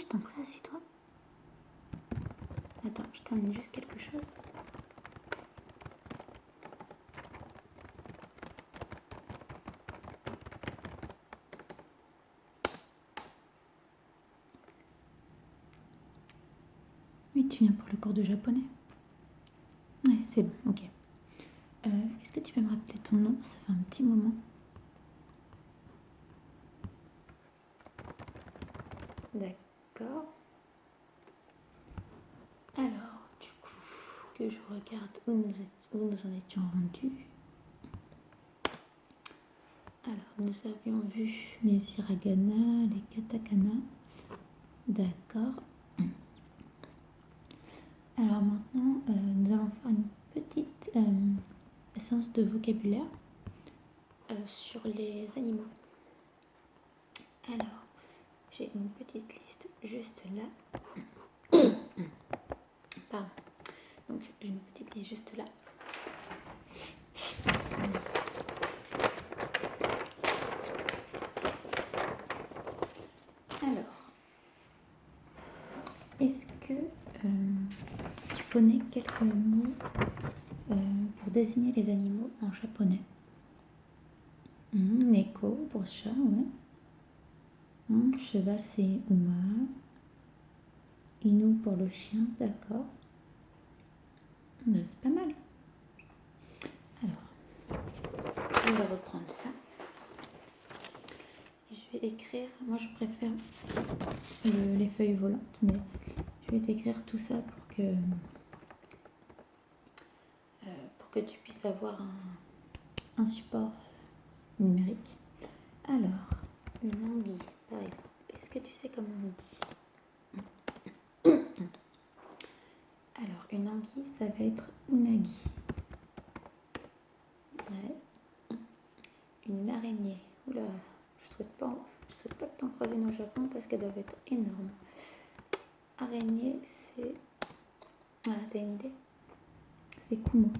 je t'en prie, assieds-toi. Attends, je termine juste quelque chose. Oui, tu viens pour le cours de japonais. Ouais, c'est bon, ok. Est-ce que tu peux me rappeler ton nom? Ça fait un petit moment. D'accord. Alors, du coup, que je regarde où nous en étions rendus. Alors, nous avions vu les hiragana, les katakana. D'accord. Alors maintenant, nous allons faire une petite séance de vocabulaire sur les animaux. Alors, j'ai une petite liste juste là. Pardon. Donc, j'ai une petite liste juste là. Alors, est-ce que tu connais quelques mots pour désigner les animaux en japonais? Neko pour chat, ouais. Cheval, c'est Uma. Inu pour le chien, d'accord. C'est pas mal. Alors, on va reprendre ça. Je vais écrire, moi je préfère les feuilles volantes, mais je vais t'écrire tout ça pour que tu puisses avoir un support numérique. Alors, une anguille, par exemple. Est-ce que tu sais comment on dit? Alors, une anguille, ça va être unagi. Ouais. Une araignée. Oula, je souhaite pas que t'en croises une au Japon parce qu'elles doivent être énormes. Araignée, c'est... Ah, t'as une idée? C'est kumo.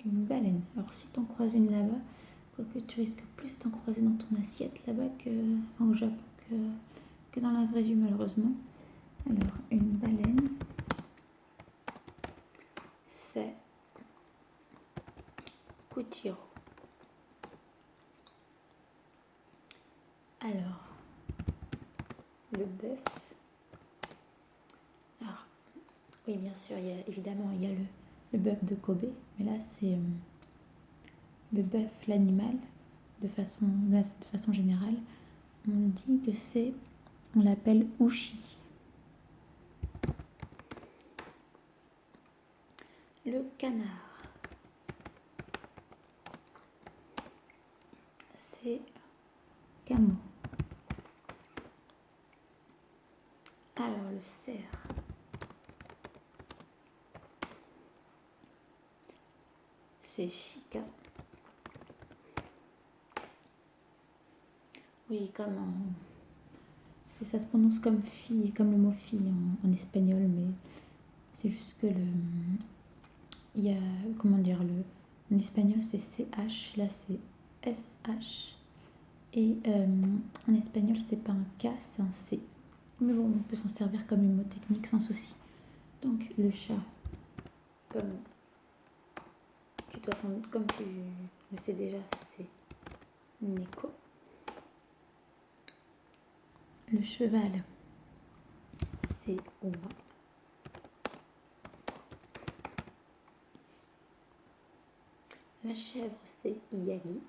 Une baleine. Alors si t'en croises une là-bas, quoique tu risques plus de t'en croiser dans ton assiette là-bas au Japon que dans la vraie vie malheureusement. Alors une baleine, c'est Kuchiro. Alors le bœuf. Alors oui bien sûr, évidemment il y a le bœuf de Kobe, mais là c'est le bœuf, l'animal, de façon générale. On dit que on l'appelle ushi. Le canard, c'est camo. Alors le cerf, c'est chica. Oui, ça se prononce comme fille, comme le mot fille en espagnol, mais c'est juste que il y a, comment dire, en espagnol c'est CH, là c'est SH, et en espagnol c'est pas un K, c'est un C. Mais bon, on peut s'en servir comme une mot technique sans souci. Donc le chat, comme tu le sais déjà, c'est Neko. Le cheval, c'est Uma. La chèvre, c'est Yagi.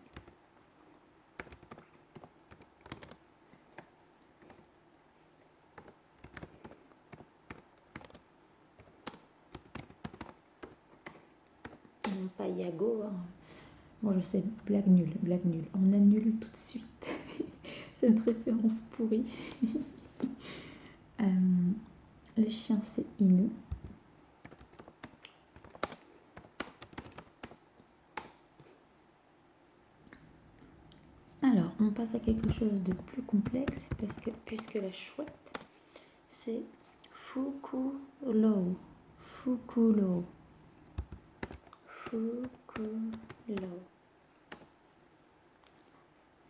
Non pas Yago. Hein. Bon, je sais, blague nulle. On annule tout de suite cette référence pourrie. Le chien, c'est Inu. Alors, on passe à quelque chose de plus complexe puisque la chouette, c'est Fukulo. Fukulo.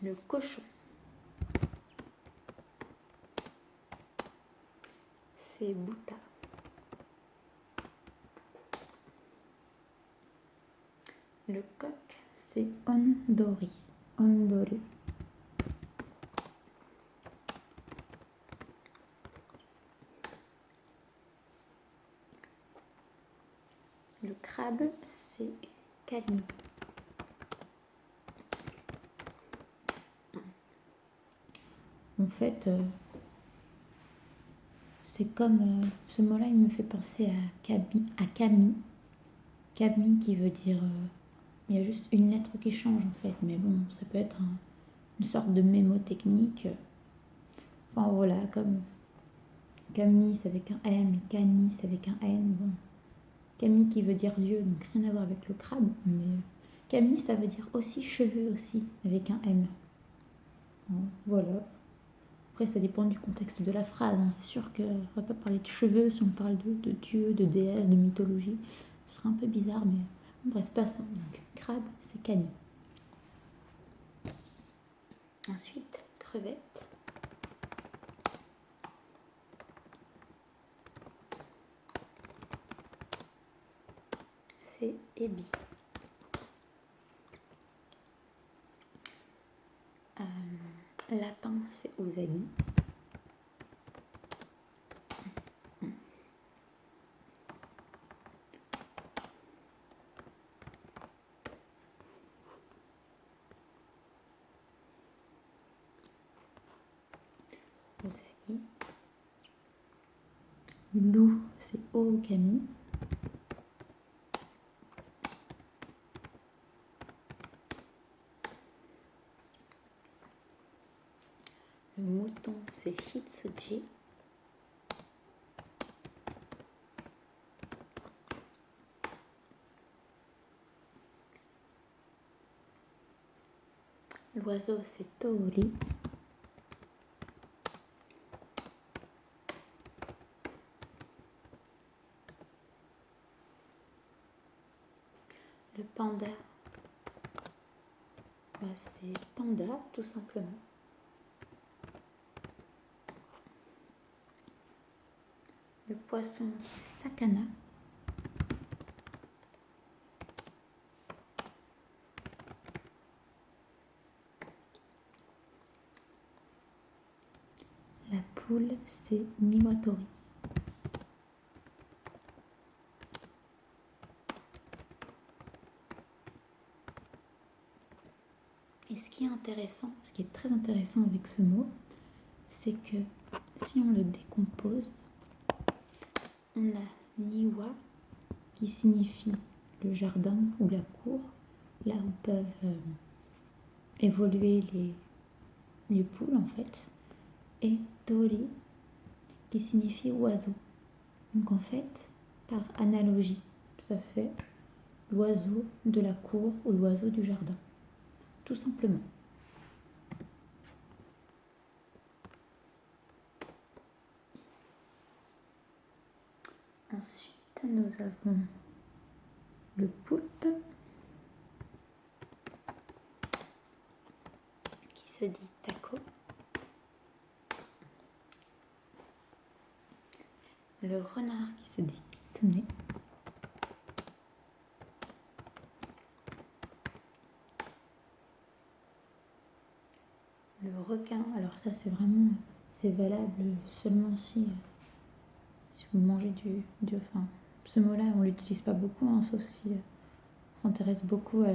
Le cochon. c'est Buta. Le coq, c'est Ondori. Ondori. Le crabe, c'est Kani. En fait, c'est comme ce mot-là, il me fait penser à Camille. Camille qui veut dire. Il y a juste une lettre qui change en fait, mais bon, ça peut être une sorte de mémotechnique. Enfin voilà, comme Camille c'est avec un M et Cani c'est avec un N. Bon. Camille qui veut dire Dieu, donc rien à voir avec le crabe, mais Camille ça veut dire aussi cheveux aussi, avec un M. Bon, voilà. Après ça dépend du contexte de la phrase, hein. C'est sûr qu'on ne va pas parler de cheveux si on parle de Dieu, de déesse, de mythologie. Ce serait un peu bizarre, mais bref, passons. Donc crabe c'est Cani. Ensuite, crevette. C'est Ebi. Lapin, c'est Usagi. Usagi. Loup, c'est Okami. Le mouton, c'est Hitsuji. L'oiseau, c'est Toori. Le panda, c'est panda, tout simplement. Le poisson, c'est Sakana. La poule, c'est Niwatori. Et ce qui est intéressant, ce qui est très intéressant avec ce mot, c'est que si on le décompose, on a Niwa qui signifie le jardin ou la cour, là où peuvent évoluer les poules en fait, et Tori qui signifie oiseau. Donc en fait, par analogie, ça fait l'oiseau de la cour ou l'oiseau du jardin, tout simplement. Ensuite, nous avons le poulpe qui se dit taco. Le renard qui se dit kitsune. Le requin, alors ça c'est valable seulement si vous mangez enfin, ce mot-là on l'utilise pas beaucoup, hein, sauf si on s'intéresse beaucoup à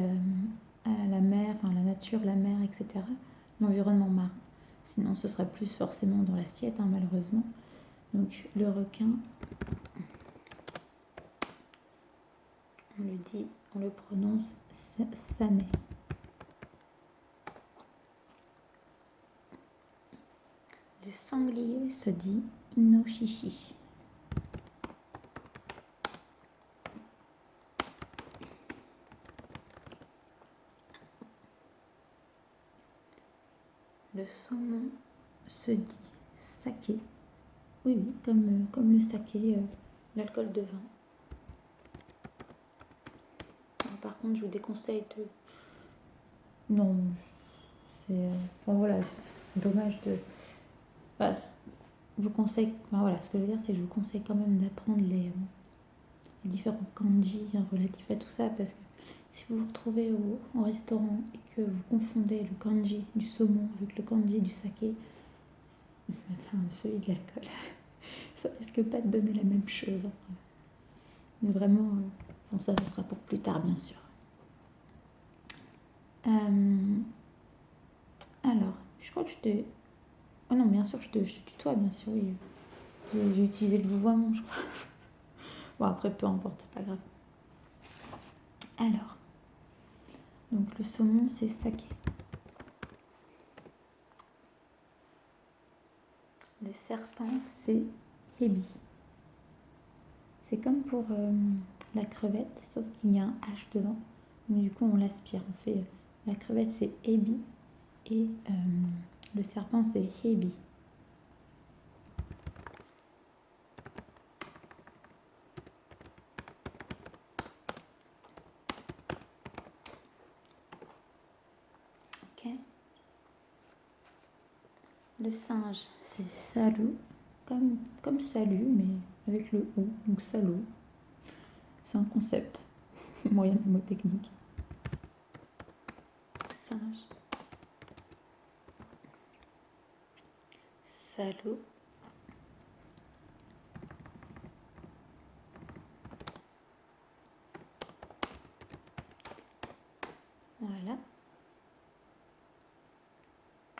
la mer, enfin la nature, la mer, etc. L'environnement marin. Sinon ce sera plus forcément dans l'assiette, hein, malheureusement. Donc le requin, on le prononce samé. Le sanglier se dit inoshishi. Le saumon se dit saké. Oui, comme le saké, l'alcool de vin. Alors, par contre, je vous déconseille de... Non, c'est... Enfin voilà, c'est dommage de... Enfin, je vous conseille, enfin, voilà, ce que je veux dire, c'est que je vous conseille quand même d'apprendre les différents kanji relatifs à tout ça, parce que si vous vous retrouvez au restaurant et que vous confondez le kanji du saumon avec le kanji du saké, enfin celui de l'alcool, ça risque pas de donner la même chose après. Mais vraiment, bon, ça ce sera pour plus tard bien sûr. Alors, je crois que je te... Oh non, bien sûr, je te tutoie, bien sûr, oui. J'ai utilisé le vouvoiement, je crois. Bon, après, peu importe, c'est pas grave. Alors, donc le saumon, c'est saké. Le serpent, c'est hebi. C'est comme pour la crevette, sauf qu'il y a un H devant. Donc, du coup, on l'aspire. On fait la crevette, c'est ebi. Et le serpent, c'est hebi. Ok. Le singe, c'est salou, comme salut, mais avec le ou, donc salaud. C'est un concept, moyen mnémotechnique. Singe, salaud. Voilà.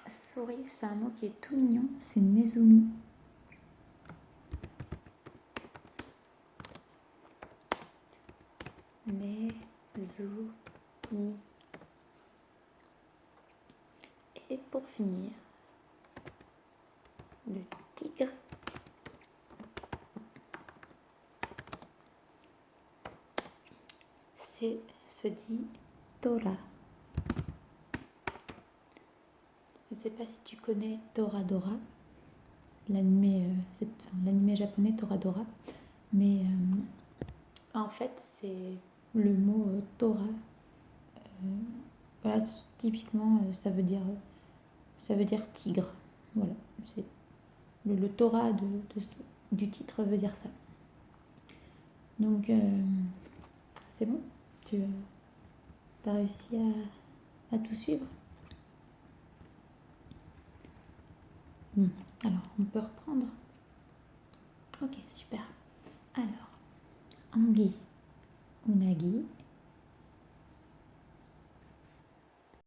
Souris, c'est un mot qui est tout mignon, c'est Nezumi. Nezumi. Et pour finir, le tigre. Se dit Tora. Je ne sais pas si tu connais Toradora, l'anime japonais Toradora, mais en fait c'est le mot Tora. Voilà, typiquement ça veut dire tigre. Voilà, c'est le Torah du titre veut dire ça. Donc c'est bon, tu as réussi à tout suivre. Alors, on peut reprendre. Ok, super. Alors, anguille, unagi